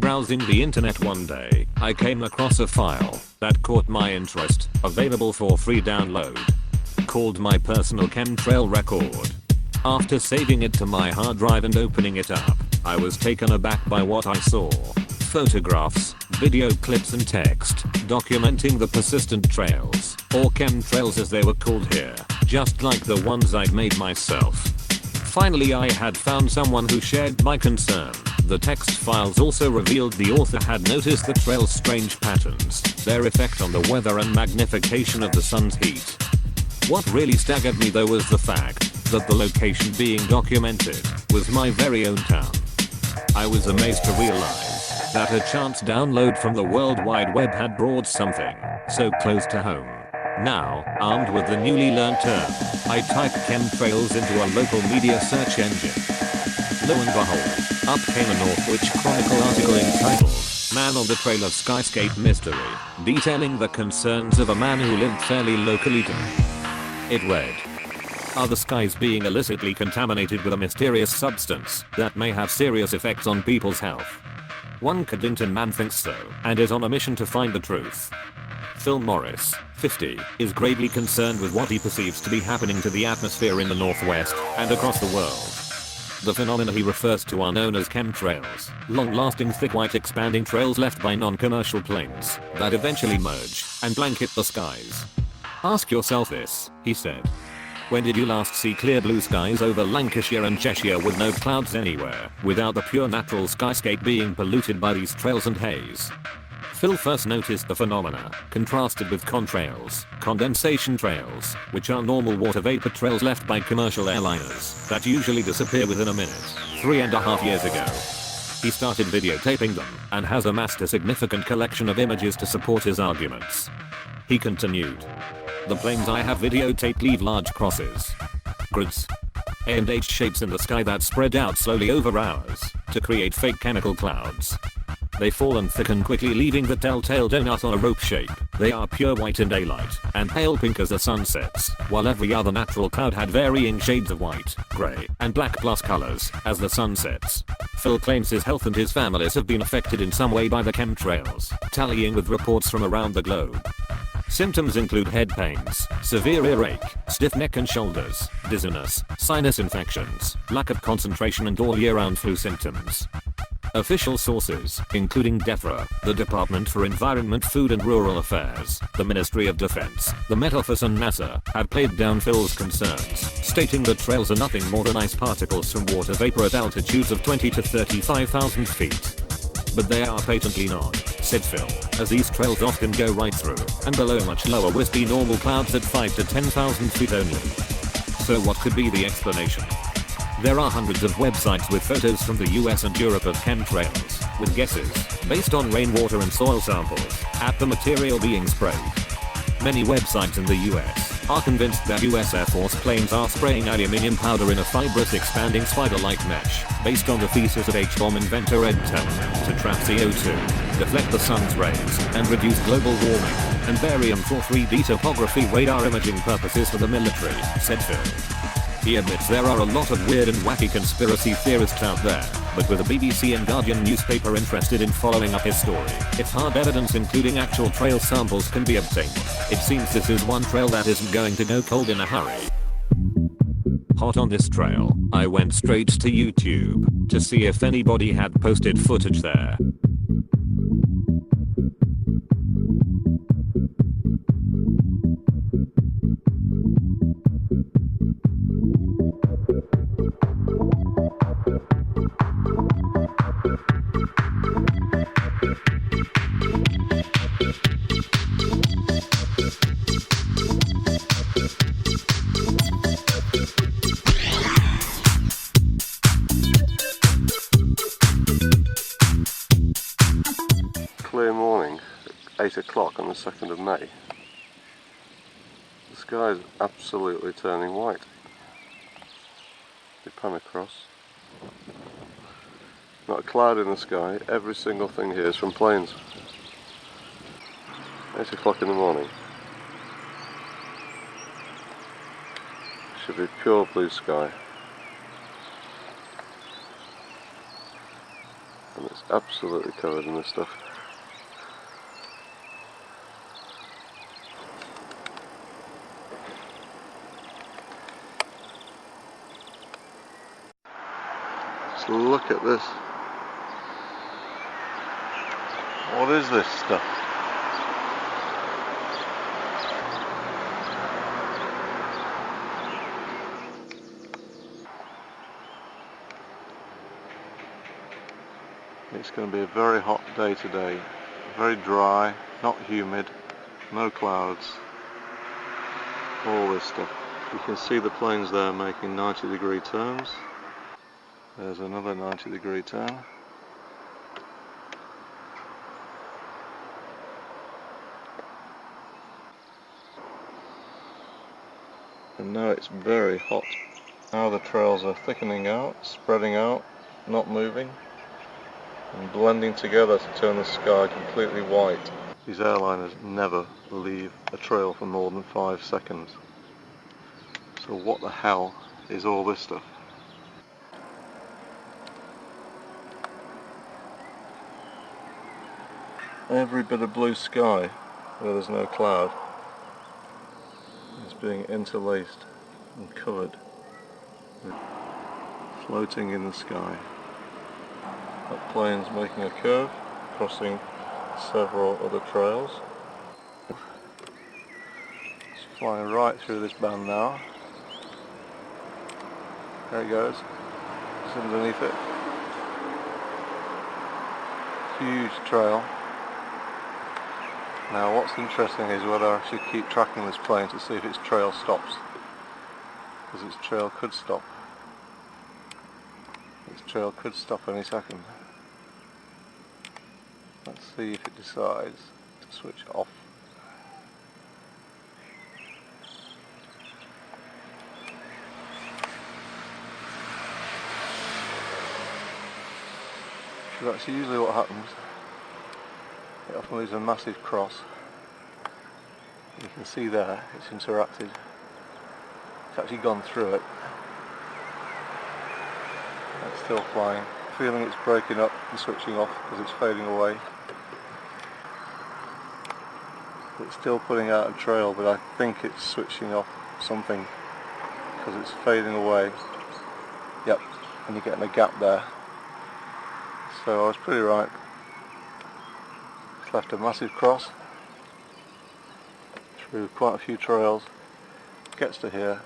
browsing the internet one day, I came across a file that caught my interest, available for free download, called my personal chemtrail record. After saving it to my hard drive and opening it up, I was taken aback by what I saw. Photographs, video clips and text, documenting the persistent trails, or chemtrails as they were called here, just like the ones I'd made myself. Finally I had found someone who shared my concern. The text files also revealed the author had noticed the trail's strange patterns, their effect on the weather and magnification of the sun's heat. What really staggered me though was the fact that the location being documented was my very own town. I was amazed to realize that a chance download from the World Wide Web had brought something so close to home. Now, armed with the newly learned term, I typed chemtrails into a local media search engine. Lo and behold, up came a Northwich Chronicle article entitled "Man on the Trail of Skyscape Mystery," detailing the concerns of a man who lived fairly locally to me. It read, "Are the skies being illicitly contaminated with a mysterious substance that may have serious effects on people's health? One Caddington man thinks so, and is on a mission to find the truth." Phil Morris, 50, is gravely concerned with what he perceives to be happening to the atmosphere in the Northwest and across the world. The phenomena he refers to are known as chemtrails, long-lasting thick white expanding trails left by non-commercial planes that eventually merge and blanket the skies. "Ask yourself this," he said. "When did you last see clear blue skies over Lancashire and Cheshire with no clouds anywhere, without the pure natural skyscape being polluted by these trails and haze?" Phil first noticed the phenomena, contrasted with contrails, condensation trails, which are normal water vapor trails left by commercial airliners that usually disappear within a minute, 3.5 years ago. He started videotaping them and has amassed a significant collection of images to support his arguments. He continued, "The planes I have videotaped leave large crosses, grids, A and H shapes in the sky that spread out slowly over hours to create fake chemical clouds. They fall and thicken quickly, leaving the telltale donut on a rope shape. They are pure white in daylight and pale pink as the sun sets, while every other natural cloud had varying shades of white, grey, and black plus colors as the sun sets." Phil claims his health and his family's have been affected in some way by the chemtrails, tallying with reports from around the globe. Symptoms include head pains, severe earache, stiff neck and shoulders, dizziness, sinus infections, lack of concentration and all year-round flu symptoms. Official sources, including DEFRA, the Department for Environment, Food and Rural Affairs, the Ministry of Defense, the Met Office and NASA, have played down Phil's concerns, stating that trails are nothing more than ice particles from water vapor at altitudes of 20 to 35,000 feet. "But they are patently not," said Phil, "as these trails often go right through and below much lower wispy normal clouds at 5 to 10,000 feet only." So what could be the explanation? There are hundreds of websites with photos from the US and Europe of chemtrails, with guesses, based on rainwater and soil samples, at the material being sprayed. Many websites in the US are convinced that US Air Force planes are spraying aluminium powder in a fibrous expanding spider-like mesh, based on the thesis of H-bomb inventor Ed Teller, to trap CO2, deflect the sun's rays, and reduce global warming, and barium for 3D topography radar imaging purposes for the military, said Phil. He admits there are a lot of weird and wacky conspiracy theorists out there, but with the BBC and Guardian newspaper interested in following up his story, if hard evidence including actual trail samples can be obtained, it seems this is one trail that isn't going to go cold in a hurry. Hot on this trail, I went straight to YouTube to see if anybody had posted footage there. Clear morning, 8 o'clock on the 2nd of May. The sky is absolutely turning white. You pan across. Not a cloud in the sky, every single thing here is from planes. 8 o'clock in the morning. Should be pure blue sky. And it's Absolutely covered in this stuff. Just look at this. What is this stuff? It's going to be a very hot day today. Very dry, not humid, no clouds. All this stuff. You can see the planes there making 90-degree turns. There's another 90-degree turn. And now it's very hot. Now the trails are thickening out, spreading out, not moving, and blending together to turn the sky completely white. These airliners never leave a trail for more than 5 seconds. So what the hell is all this stuff? Every bit of blue sky where there's no cloud is being interlaced and covered, floating in the sky. That plane's making a curve, crossing several other trails. It's flying right through this band now. There it goes. It's underneath it. Huge trail. Now what's interesting is whether I should keep tracking this plane to see if its trail stops. Because its trail could stop. Its trail could stop any second. Let's see if it decides to switch off. So that's usually what happens. It often leaves a massive cross. You can see there, it's interacted. It's actually gone through it. It's still flying. Feeling it's breaking up and switching off because it's fading away. It's still putting out a trail, but I think it's switching off something because it's fading away. Yep, and you're getting a gap there. So I was pretty right. It's left a massive cross through quite a few trails, gets to here,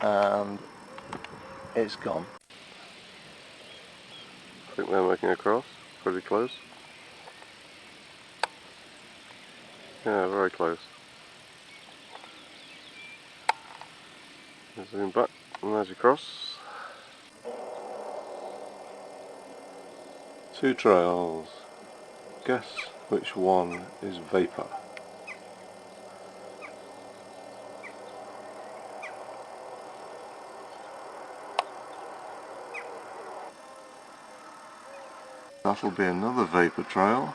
and it's gone. I think they're making a cross, pretty close. Yeah, very close. Zoom back, and there's your cross. 2 trails. Guess which one is vapor? That'll be another vapor trail,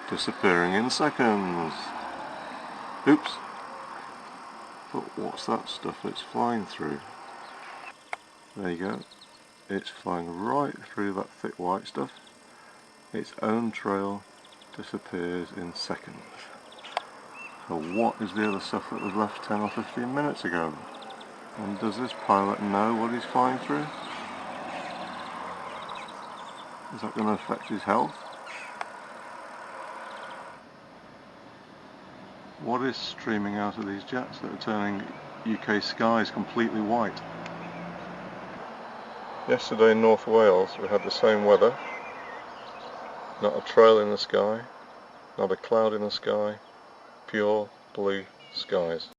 disappearing in seconds. Oops! But what's that stuff it's flying through? There you go. It's flying right through that thick white stuff. Its own trail disappears in seconds. So what is the other stuff that was left 10 or 15 minutes ago? And does this pilot know what he's flying through? Is that going to affect his health? What is streaming out of these jets that are turning UK skies completely white? Yesterday in North Wales we had the same weather. Not a trail in the sky, not a cloud in the sky, pure blue skies.